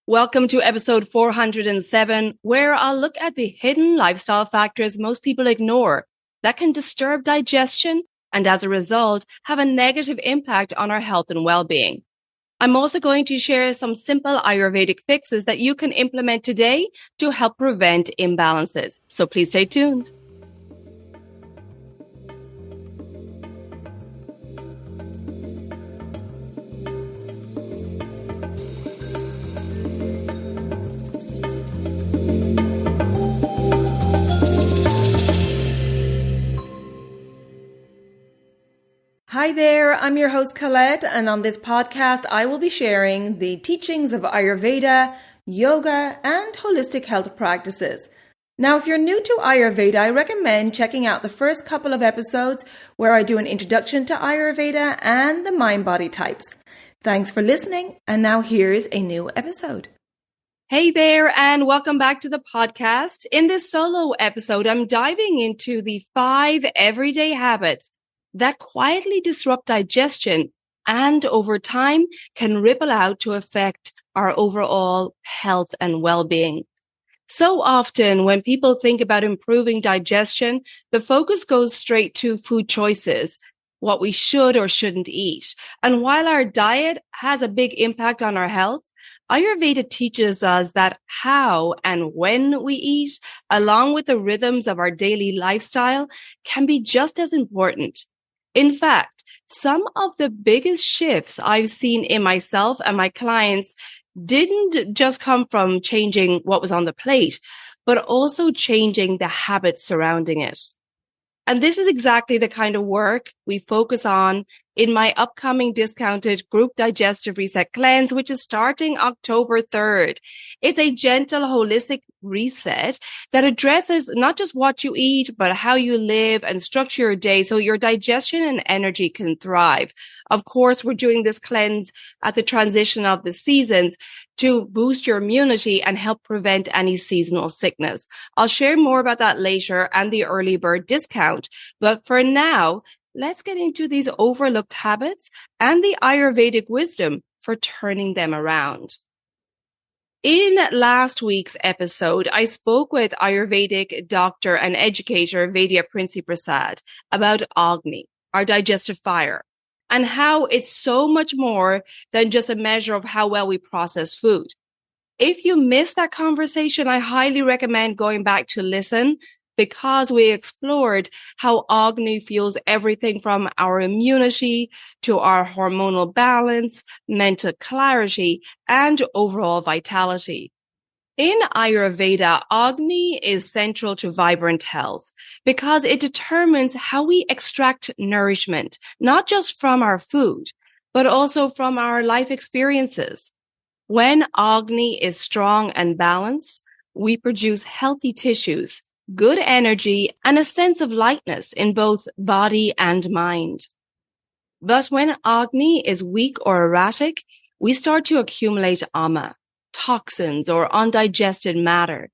Welcome to episode 407, where I'll look at the hidden lifestyle factors most people ignore that can disturb digestion and as a result have a negative impact on our health and well-being. I'm also going to share some simple Ayurvedic fixes that you can implement today to help prevent imbalances. So please stay tuned. Hi there, I'm your host Colette, and on this podcast I will be sharing the teachings of Ayurveda, yoga, and holistic health practices. Now, if you're new to Ayurveda, I recommend checking out the first couple of episodes where I do an introduction to Ayurveda and the mind-body types. Thanks for listening, and now here's a new episode. Hey there, and welcome back to the podcast. In this solo episode, I'm diving into the 5 everyday habits that quietly disrupt digestion and over time can ripple out to affect our overall health and well-being. So often when people think about improving digestion, the focus goes straight to food choices, what we should or shouldn't eat. And while our diet has a big impact on our health, Ayurveda teaches us that how and when we eat, along with the rhythms of our daily lifestyle, can be just as important. In fact, some of the biggest shifts I've seen in myself and my clients didn't just come from changing what was on the plate, but also changing the habits surrounding it. And this is exactly the kind of work we focus on in my upcoming discounted group digestive reset cleanse, which is starting October 3rd. It's a gentle, holistic reset that addresses not just what you eat, but how you live and structure your day so your digestion and energy can thrive. Of course, we're doing this cleanse at the transition of the seasons to boost your immunity and help prevent any seasonal sickness. I'll share more about that later and the early bird discount. But for now, let's get into these overlooked habits and the Ayurvedic wisdom for turning them around. In last week's episode, I spoke with Ayurvedic doctor and educator Vaidya Princy Prasad about agni, our digestive fire, and how it's so much more than just a measure of how well we process food. If you missed that conversation, I highly recommend going back to listen because we explored how agni fuels everything from our immunity to our hormonal balance, mental clarity, and overall vitality. In Ayurveda, agni is central to vibrant health because it determines how we extract nourishment, not just from our food, but also from our life experiences. When agni is strong and balanced, we produce healthy tissues, good energy, and a sense of lightness in both body and mind. But when agni is weak or erratic, we start to accumulate ama, toxins or undigested matter,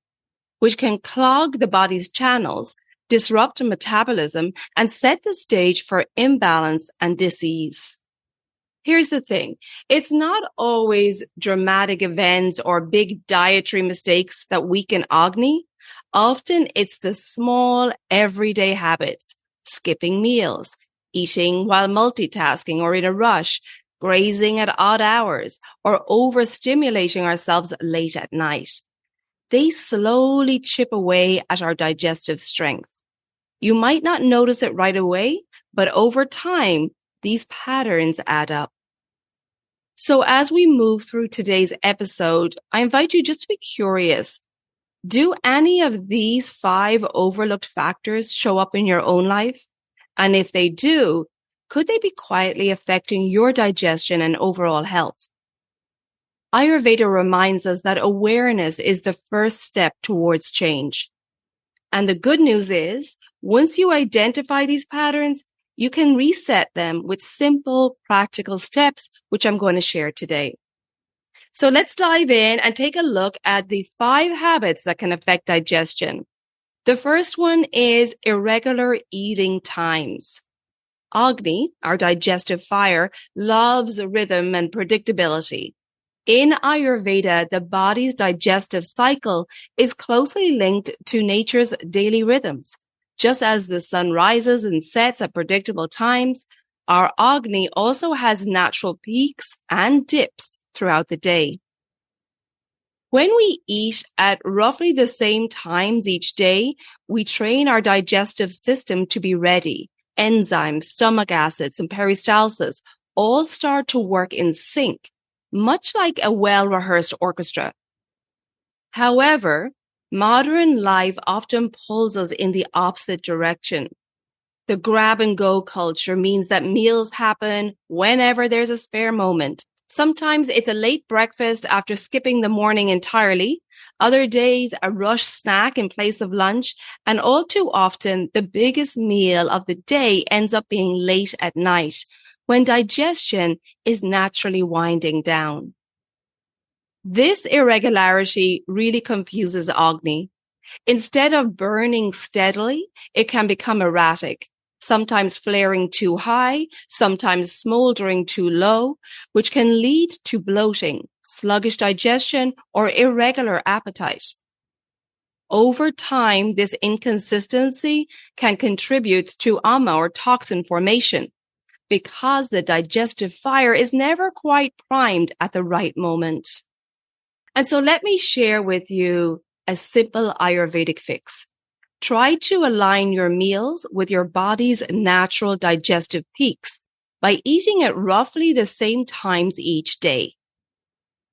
which can clog the body's channels, disrupt metabolism, and set the stage for imbalance and disease. Here's the thing. It's not always dramatic events or big dietary mistakes that weaken agni. Often it's the small everyday habits, skipping meals, eating while multitasking or in a rush, grazing at odd hours, or overstimulating ourselves late at night. They slowly chip away at our digestive strength. You might not notice it right away, but over time, these patterns add up. So as we move through today's episode, I invite you just to be curious. Do any of these 5 overlooked factors show up in your own life? And if they do, could they be quietly affecting your digestion and overall health? Ayurveda reminds us that awareness is the first step towards change. And the good news is, once you identify these patterns, you can reset them with simple, practical steps, which I'm going to share today. So let's dive in and take a look at the 5 habits that can affect digestion. The first one is irregular eating times. Agni, our digestive fire, loves rhythm and predictability. In Ayurveda, the body's digestive cycle is closely linked to nature's daily rhythms. Just as the sun rises and sets at predictable times, our agni also has natural peaks and dips throughout the day. When we eat at roughly the same times each day, we train our digestive system to be ready. Enzymes, stomach acids, and peristalsis all start to work in sync, much like a well-rehearsed orchestra. However, modern life often pulls us in the opposite direction. The grab-and-go culture means that meals happen whenever there's a spare moment. Sometimes it's a late breakfast after skipping the morning entirely. Other days, a rush snack in place of lunch. And all too often, the biggest meal of the day ends up being late at night, when digestion is naturally winding down. This irregularity really confuses agni. Instead of burning steadily, it can become erratic, sometimes flaring too high, sometimes smoldering too low, which can lead to bloating, sluggish digestion, or irregular appetite. Over time, this inconsistency can contribute to ama or toxin formation because the digestive fire is never quite primed at the right moment. And so let me share with you a simple Ayurvedic fix. Try to align your meals with your body's natural digestive peaks by eating at roughly the same times each day.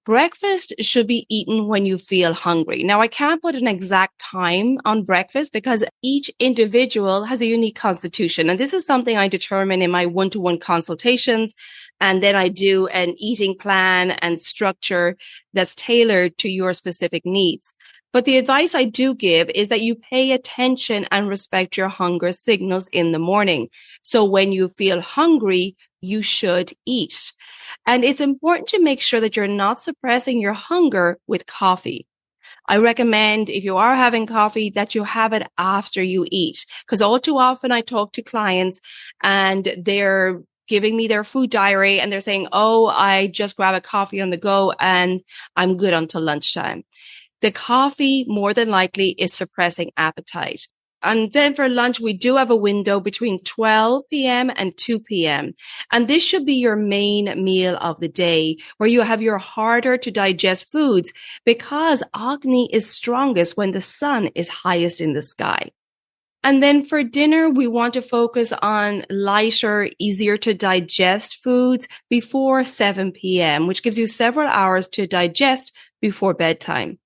Breakfast should be eaten when you feel hungry. Now, I can't put an exact time on breakfast because each individual has a unique constitution. And this is something I determine in my one-to-one consultations. And then I do an eating plan and structure that's tailored to your specific needs. But the advice I do give is that you pay attention and respect your hunger signals in the morning. So when you feel hungry, you should eat. And it's important to make sure that you're not suppressing your hunger with coffee. I recommend if you are having coffee that you have it after you eat, because all too often I talk to clients and they're giving me their food diary and they're saying, oh, I just grab a coffee on the go and I'm good until lunchtime. The coffee more than likely is suppressing appetite. And then for lunch, we do have a window between 12 p.m. and 2 p.m. And this should be your main meal of the day where you have your harder to digest foods because agni is strongest when the sun is highest in the sky. And then for dinner, we want to focus on lighter, easier to digest foods before 7 p.m., which gives you several hours to digest before bedtime.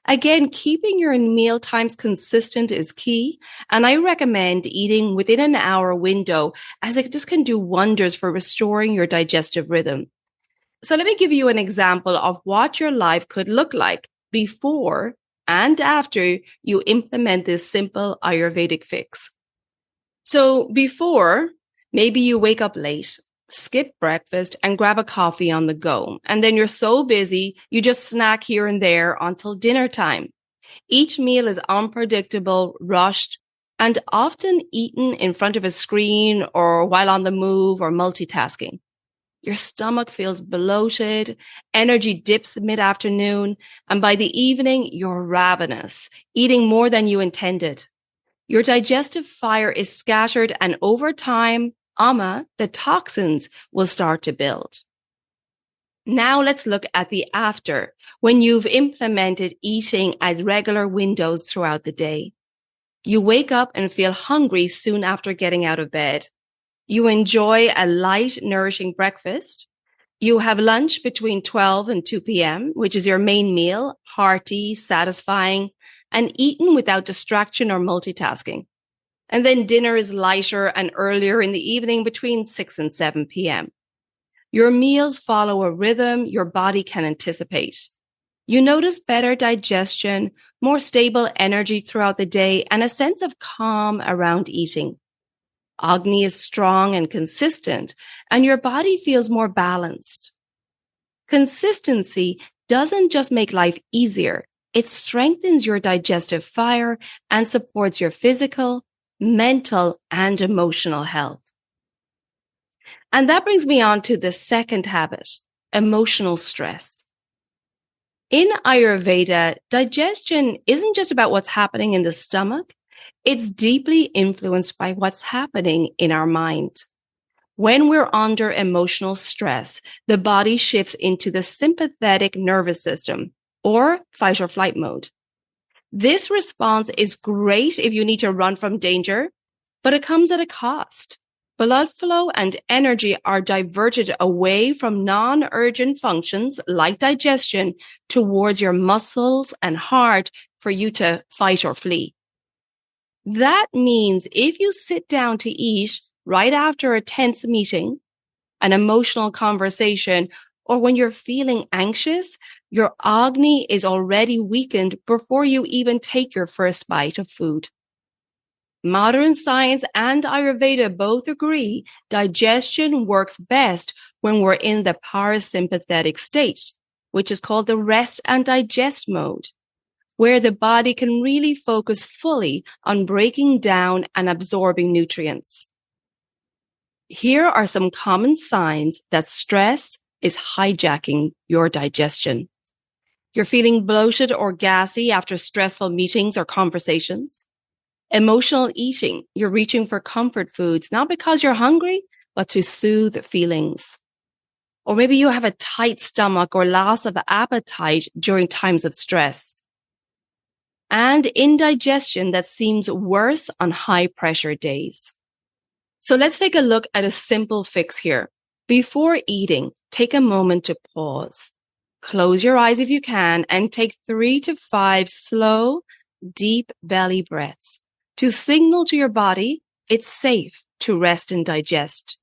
Again, keeping your meal times consistent is key, and I recommend eating within an hour window as it just can do wonders for restoring your digestive rhythm. So let me give you an example of what your life could look like before and after you implement this simple Ayurvedic fix. So before, maybe you wake up late, skip breakfast and grab a coffee on the go. And then you're so busy, you just snack here and there until dinner time. Each meal is unpredictable, rushed, and often eaten in front of a screen or while on the move or multitasking. Your stomach feels bloated, energy dips mid-afternoon, and by the evening, you're ravenous, eating more than you intended. Your digestive fire is scattered, and over time, ama, the toxins, will start to build. Now let's look at the after, when you've implemented eating at regular windows throughout the day. You wake up and feel hungry soon after getting out of bed. You enjoy a light, nourishing breakfast. You have lunch between 12 and 2 p.m., which is your main meal, hearty, satisfying, and eaten without distraction or multitasking. And then dinner is lighter and earlier in the evening between 6 and 7 p.m. Your meals follow a rhythm your body can anticipate. You notice better digestion, more stable energy throughout the day, and a sense of calm around eating. Agni is strong and consistent, and your body feels more balanced. Consistency doesn't just make life easier, it strengthens your digestive fire and supports your physical, mental, and emotional health. And that brings me on to the second habit, emotional stress. In Ayurveda, digestion isn't just about what's happening in the stomach. It's deeply influenced by what's happening in our mind. When we're under emotional stress, the body shifts into the sympathetic nervous system, or fight or flight mode. This response is great if you need to run from danger, but it comes at a cost. Blood flow and energy are diverted away from non-urgent functions like digestion towards your muscles and heart for you to fight or flee. That means if you sit down to eat right after a tense meeting, an emotional conversation, or when you're feeling anxious, your agni is already weakened before you even take your first bite of food. Modern science and Ayurveda both agree digestion works best when we're in the parasympathetic state, which is called the rest and digest mode, where the body can really focus fully on breaking down and absorbing nutrients. Here are some common signs that stress is hijacking your digestion. You're feeling bloated or gassy after stressful meetings or conversations. Emotional eating. You're reaching for comfort foods, not because you're hungry, but to soothe feelings. Or maybe you have a tight stomach or loss of appetite during times of stress. And indigestion that seems worse on high pressure days. So let's take a look at a simple fix here. Before eating, take a moment to pause. Close your eyes if you can and take 3 to 5 slow, deep belly breaths to signal to your body it's safe to rest and digest.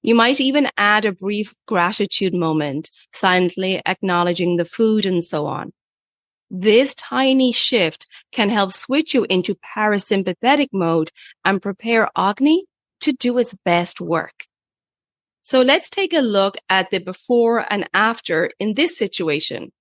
You might even add a brief gratitude moment, silently acknowledging the food and so on. This tiny shift can help switch you into parasympathetic mode and prepare agni to do its best work. So let's take a look at the before and after in this situation.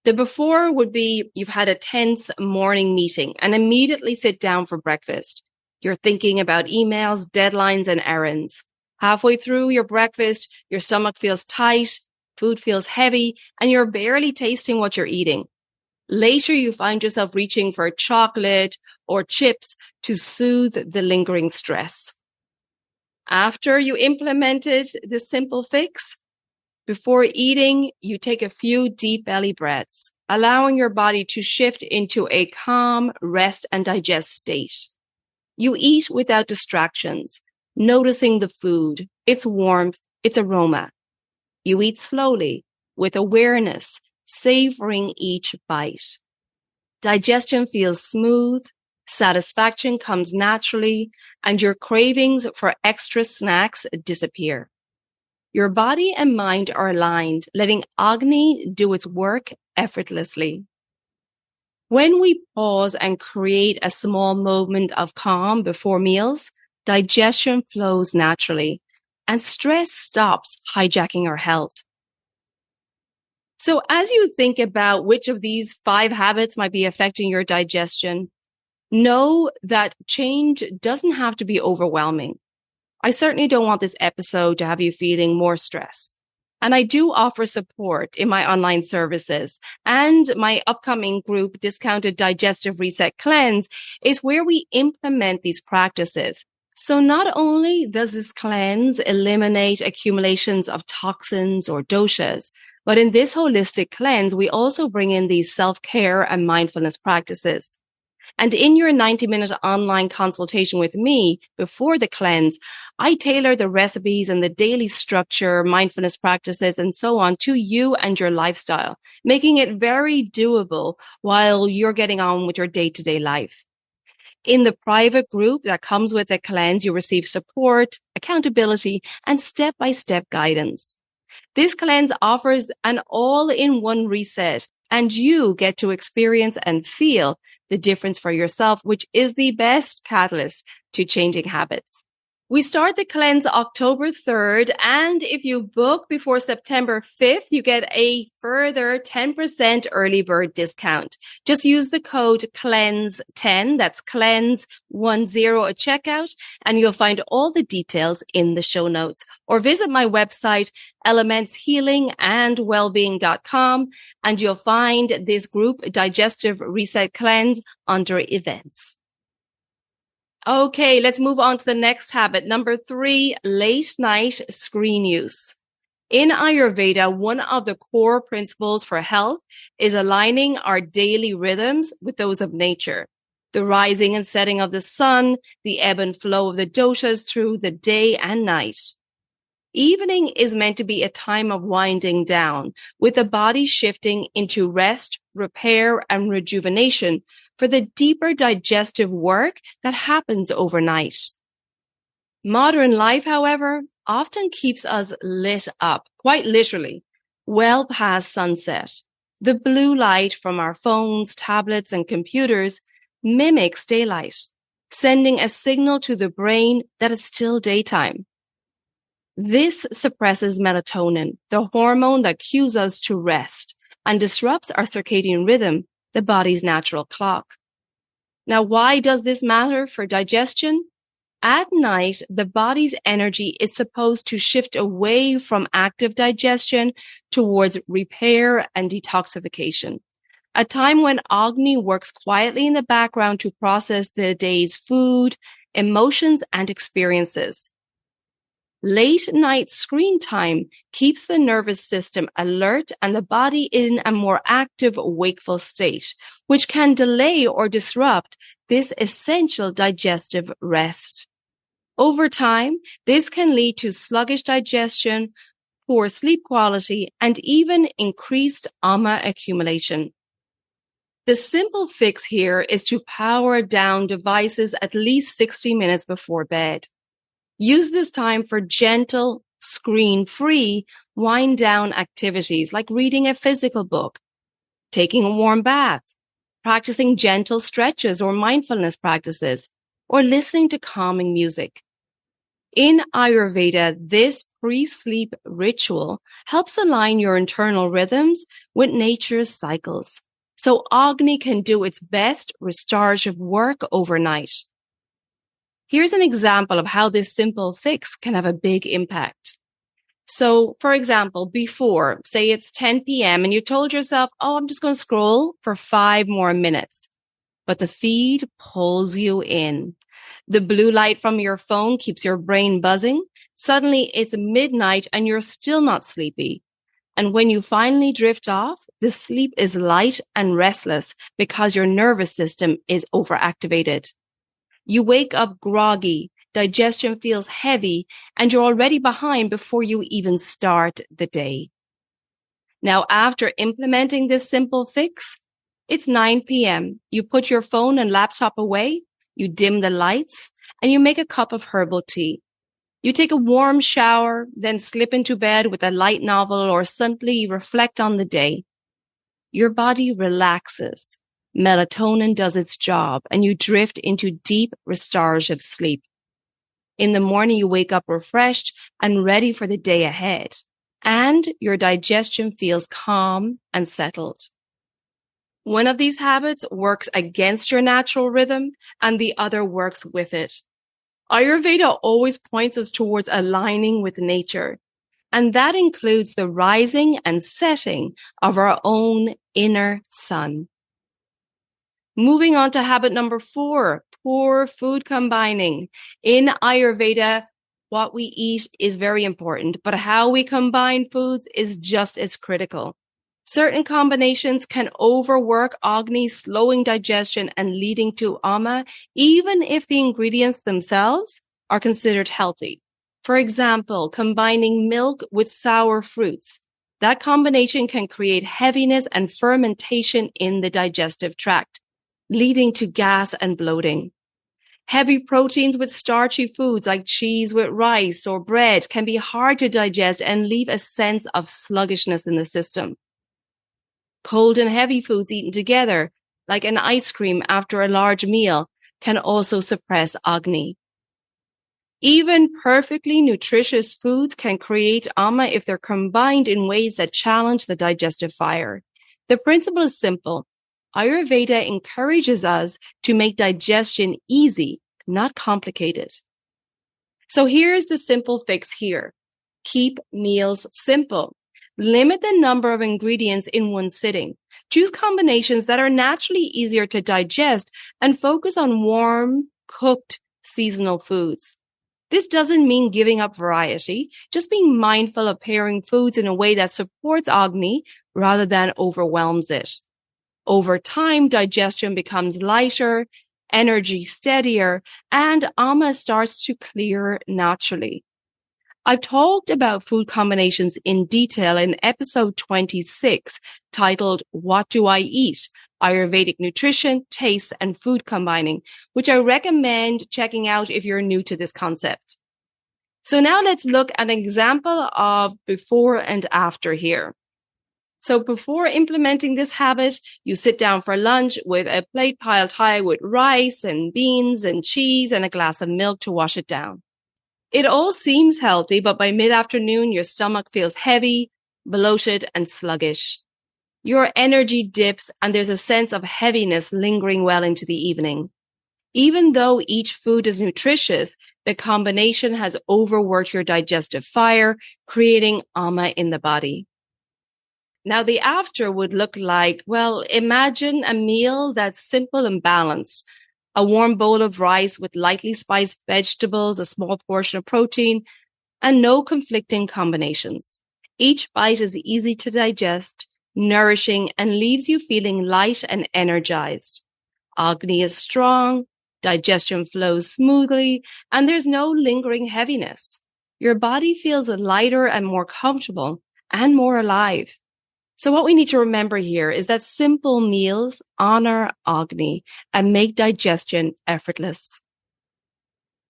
The before would be you've had a tense morning meeting and immediately sit down for breakfast. You're thinking about emails, deadlines, and errands. Halfway through your breakfast, your stomach feels tight, food feels heavy, and you're barely tasting what you're eating. Later, you find yourself reaching for chocolate or chips to soothe the lingering stress. After you implemented this simple fix, before eating, you take a few deep belly breaths, allowing your body to shift into a calm, rest and digest state. You eat without distractions, noticing the food, its warmth, its aroma. You eat slowly, with awareness, savoring each bite. Digestion feels smooth, satisfaction comes naturally, and your cravings for extra snacks disappear. Your body and mind are aligned, letting agni do its work effortlessly. When we pause and create a small moment of calm before meals, digestion flows naturally, and stress stops hijacking our health. So as you think about which of these 5 habits might be affecting your digestion, know that change doesn't have to be overwhelming. I certainly don't want this episode to have you feeling more stress. And I do offer support in my online services, and my upcoming group Discounted Digestive Reset Cleanse is where we implement these practices. So not only does this cleanse eliminate accumulations of toxins or doshas, but in this holistic cleanse, we also bring in these self-care and mindfulness practices. And in your 90-minute online consultation with me before the cleanse, I tailor the recipes and the daily structure, mindfulness practices, and so on to you and your lifestyle, making it very doable while you're getting on with your day-to-day life. In the private group that comes with the cleanse, you receive support, accountability, and step-by-step guidance. This cleanse offers an all-in-one reset, and you get to experience and feel the difference for yourself, which is the best catalyst to changing habits. We start the cleanse October 3rd, and if you book before September 5th, you get a further 10% early bird discount. Just use the code CLEANSE10, that's CLEANSE10 at checkout, and you'll find all the details in the show notes. Or visit my website, elementshealingandwellbeing.com, and you'll find this group Digestive Reset Cleanse under events. Okay, let's move on to the next habit. Number 3, late night screen use. In Ayurveda, one of the core principles for health is aligning our daily rhythms with those of nature. The rising and setting of the sun, the ebb and flow of the doshas through the day and night. Evening is meant to be a time of winding down, with the body shifting into rest, repair, and rejuvenation for the deeper digestive work that happens overnight. Modern life, however, often keeps us lit up, quite literally, well past sunset. The blue light from our phones, tablets, and computers mimics daylight, sending a signal to the brain that it's still daytime. This suppresses melatonin, the hormone that cues us to rest, and disrupts our circadian rhythm, the body's natural clock. Now, why does this matter for digestion? At night, the body's energy is supposed to shift away from active digestion towards repair and detoxification, a time when agni works quietly in the background to process the day's food, emotions, and experiences. Late night screen time keeps the nervous system alert and the body in a more active, wakeful state, which can delay or disrupt this essential digestive rest. Over time, this can lead to sluggish digestion, poor sleep quality, and even increased ama accumulation. The simple fix here is to power down devices at least 60 minutes before bed. Use this time for gentle, screen-free, wind-down activities like reading a physical book, taking a warm bath, practicing gentle stretches or mindfulness practices, or listening to calming music. In Ayurveda, this pre-sleep ritual helps align your internal rhythms with nature's cycles, so agni can do its best restorative work overnight. Here's an example of how this simple fix can have a big impact. So, for example, before, say it's 10 p.m. and you told yourself, I'm just going to scroll for 5 more minutes. But the feed pulls you in. The blue light from your phone keeps your brain buzzing. Suddenly it's midnight and you're still not sleepy. And when you finally drift off, the sleep is light and restless because your nervous system is overactivated. You wake up groggy, digestion feels heavy, and you're already behind before you even start the day. Now, after implementing this simple fix, it's 9 p.m. You put your phone and laptop away, you dim the lights, and you make a cup of herbal tea. You take a warm shower, then slip into bed with a light novel or simply reflect on the day. Your body relaxes. Melatonin does its job and you drift into deep restorative sleep. In the morning, you wake up refreshed and ready for the day ahead, and your digestion feels calm and settled. One of these habits works against your natural rhythm and the other works with it. Ayurveda always points us towards aligning with nature, and that includes the rising and setting of our own inner sun. Moving on to habit number 4, poor food combining. In Ayurveda, what we eat is very important, but how we combine foods is just as critical. Certain combinations can overwork agni, slowing digestion and leading to ama, even if the ingredients themselves are considered healthy. For example, combining milk with sour fruits. That combination can create heaviness and fermentation in the digestive tract, leading to gas and bloating. Heavy proteins with starchy foods like cheese with rice or bread can be hard to digest and leave a sense of sluggishness in the system. Cold and heavy foods eaten together, like an ice cream after a large meal, can also suppress agni. Even perfectly nutritious foods can create ama if they're combined in ways that challenge the digestive fire. The principle is simple. Ayurveda encourages us to make digestion easy, not complicated. So here's the simple fix here. Keep meals simple. Limit the number of ingredients in one sitting. Choose combinations that are naturally easier to digest and focus on warm, cooked, seasonal foods. This doesn't mean giving up variety, just being mindful of pairing foods in a way that supports agni rather than overwhelms it. Over time, digestion becomes lighter, energy steadier, and ama starts to clear naturally. I've talked about food combinations in detail in episode 26, titled What Do I Eat? Ayurvedic Nutrition, Taste, and Food Combining, which I recommend checking out if you're new to this concept. So now let's look at an example of before and after here. So before implementing this habit, you sit down for lunch with a plate piled high with rice and beans and cheese and a glass of milk to wash it down. It all seems healthy, but by mid-afternoon, your stomach feels heavy, bloated, and sluggish. Your energy dips and there's a sense of heaviness lingering well into the evening. Even though each food is nutritious, the combination has overworked your digestive fire, creating ama in the body. Now, the after would look like, well, imagine a meal that's simple and balanced. A warm bowl of rice with lightly spiced vegetables, a small portion of protein, and no conflicting combinations. Each bite is easy to digest, nourishing, and leaves you feeling light and energized. Agni is strong, digestion flows smoothly, and there's no lingering heaviness. Your body feels lighter and more comfortable and more alive. So what we need to remember here is that simple meals honor agni and make digestion effortless.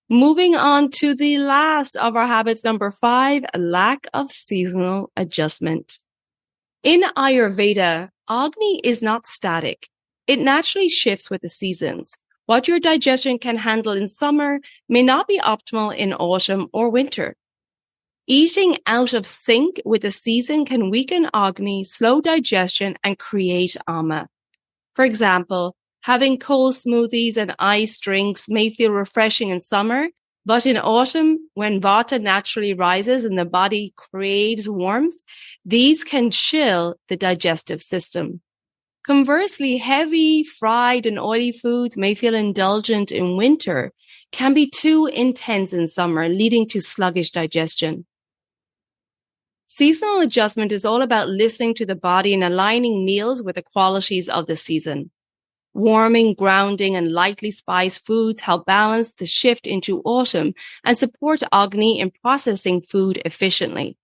Moving on to the last of our habits, number 5, lack of seasonal adjustment. In Ayurveda, agni is not static. It naturally shifts with the seasons. What your digestion can handle in summer may not be optimal in autumn or winter. Eating out of sync with the season can weaken agni, slow digestion, and create ama. For example, having cold smoothies and iced drinks may feel refreshing in summer, but in autumn, when vata naturally rises and the body craves warmth, these can chill the digestive system. Conversely, heavy, fried, and oily foods may feel indulgent in winter, can be too intense in summer, leading to sluggish digestion. Seasonal adjustment is all about listening to the body and aligning meals with the qualities of the season. Warming, grounding, and lightly spiced foods help balance the shift into autumn and support agni in processing food efficiently.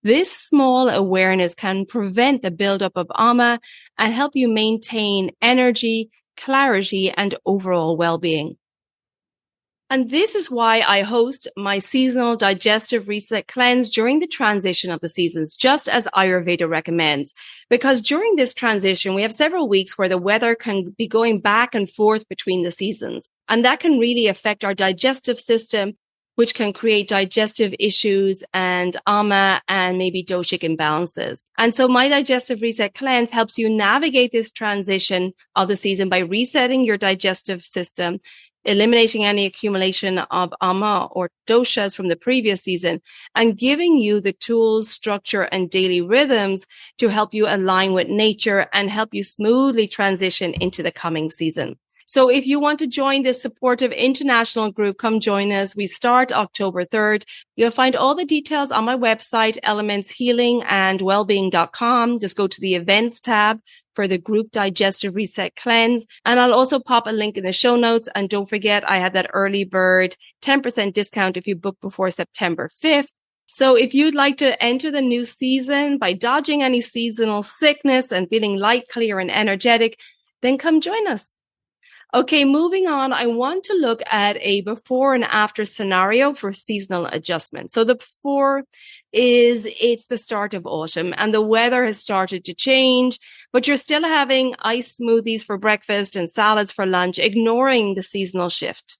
This small awareness can prevent the buildup of ama and help you maintain energy, clarity, and overall well-being. And this is why I host my seasonal digestive reset cleanse during the transition of the seasons, just as Ayurveda recommends. Because during this transition, we have several weeks where the weather can be going back and forth between the seasons. And that can really affect our digestive system, which can create digestive issues and ama and maybe doshic imbalances. And so my digestive reset cleanse helps you navigate this transition of the season by resetting your digestive system, eliminating any accumulation of ama or doshas from the previous season, and giving you the tools, structure, and daily rhythms to help you align with nature and help you smoothly transition into the coming season. So if you want to join this supportive international group, come join us. We start October 3rd. You'll find all the details on my website, elementshealingandwellbeing.com. Just go to the events tab for the group digestive reset cleanse. And I'll also pop a link in the show notes. And don't forget, I have that early bird 10% discount if you book before September 5th. So if you'd like to enter the new season by dodging any seasonal sickness and feeling light, clear, and energetic, then come join us. Okay, moving on, I want to look at a before and after scenario for seasonal adjustment. So the before is it's the start of autumn and the weather has started to change, but you're still having iced smoothies for breakfast and salads for lunch, ignoring the seasonal shift.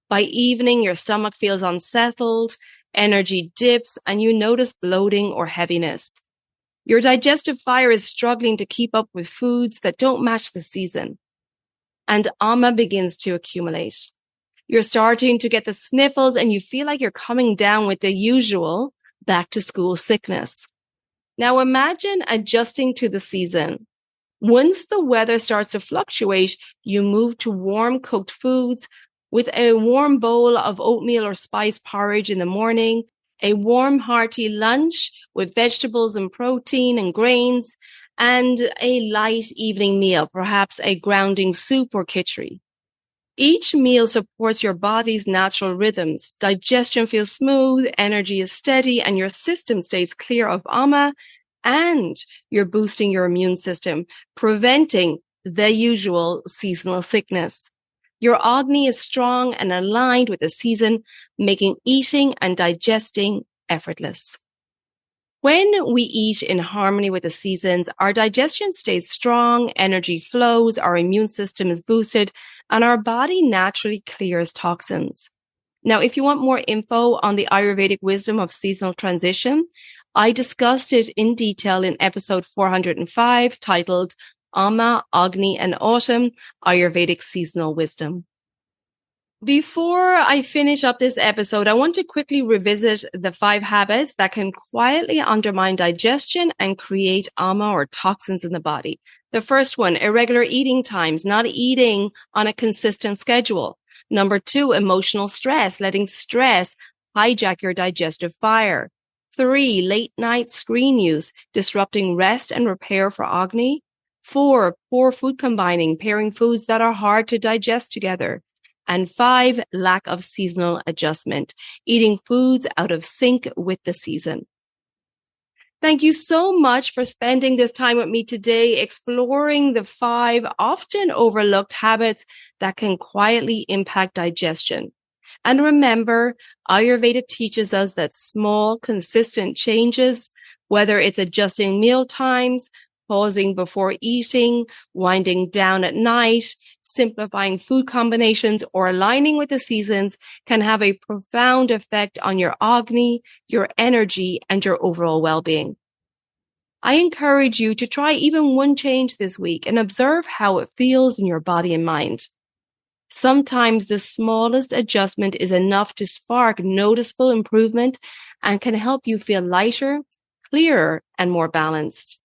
By evening, your stomach feels unsettled, energy dips, and you notice bloating or heaviness. Your digestive fire is struggling to keep up with foods that don't match the season. And ama begins to accumulate. You're starting to get the sniffles and you feel like you're coming down with the usual back to school sickness. Now imagine adjusting to the season. Once the weather starts to fluctuate, you move to warm cooked foods with a warm bowl of oatmeal or spice porridge in the morning, a warm hearty lunch with vegetables and protein and grains, and a light evening meal, perhaps a grounding soup or khichdi. Each meal supports your body's natural rhythms. Digestion feels smooth, energy is steady, and your system stays clear of ama, and you're boosting your immune system, preventing the usual seasonal sickness. Your agni is strong and aligned with the season, making eating and digesting effortless. When we eat in harmony with the seasons, our digestion stays strong, energy flows, our immune system is boosted, and our body naturally clears toxins. Now, if you want more info on the Ayurvedic wisdom of seasonal transition, I discussed it in detail in episode 405, titled Ama, Agni, and Autumn, Ayurvedic Seasonal Wisdom. Before I finish up this episode, I want to quickly revisit the 5 habits that can quietly undermine digestion and create ama or toxins in the body. The first one, irregular eating times, not eating on a consistent schedule. Number 2, emotional stress, letting stress hijack your digestive fire. 3, late night screen use, disrupting rest and repair for agni. 4, poor food combining, pairing foods that are hard to digest together. And 5, lack of seasonal adjustment, eating foods out of sync with the season. Thank you so much for spending this time with me today, exploring the 5 often overlooked habits that can quietly impact digestion. And remember, Ayurveda teaches us that small, consistent changes, whether it's adjusting meal times, pausing before eating, winding down at night, simplifying food combinations, or aligning with the seasons, can have a profound effect on your agni, your energy, and your overall well-being. I encourage you to try even one change this week and observe how it feels in your body and mind. Sometimes the smallest adjustment is enough to spark noticeable improvement and can help you feel lighter, clearer, and more balanced.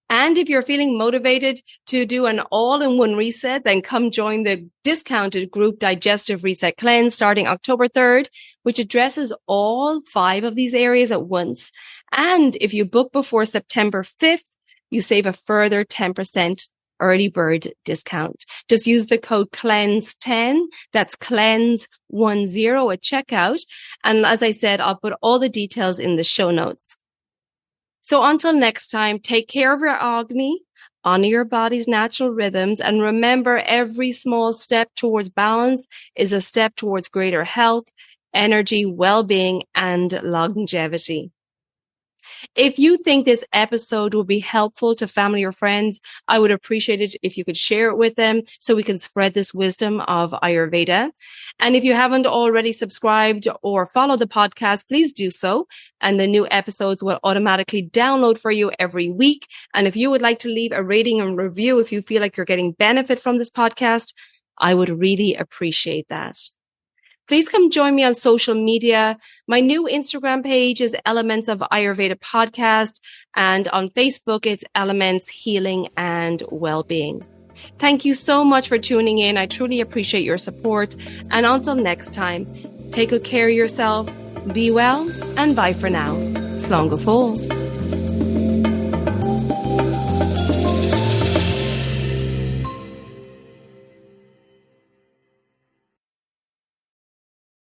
And if you're feeling motivated to do an all-in-one reset, then come join the discounted group Digestive Reset Cleanse starting October 3rd, which addresses all 5 of these areas at once. And if you book before September 5th, you save a further 10% early bird discount. Just use the code CLEANSE10, that's CLEANSE10 at checkout. And as I said, I'll put all the details in the show notes. So until next time, take care of your agni, honor your body's natural rhythms, and remember every small step towards balance is a step towards greater health, energy, well-being, and longevity. If you think this episode will be helpful to family or friends, I would appreciate it if you could share it with them so we can spread this wisdom of Ayurveda. And if you haven't already subscribed or followed the podcast, please do so. And the new episodes will automatically download for you every week. And if you would like to leave a rating and review, if you feel like you're getting benefit from this podcast, I would really appreciate that. Please come join me on social media. My new Instagram page is Elements of Ayurveda Podcast, and on Facebook, it's Elements Healing and Wellbeing. Thank you so much for tuning in. I truly appreciate your support. And until next time, take good care of yourself, be well, and bye for now. Slán go fóill.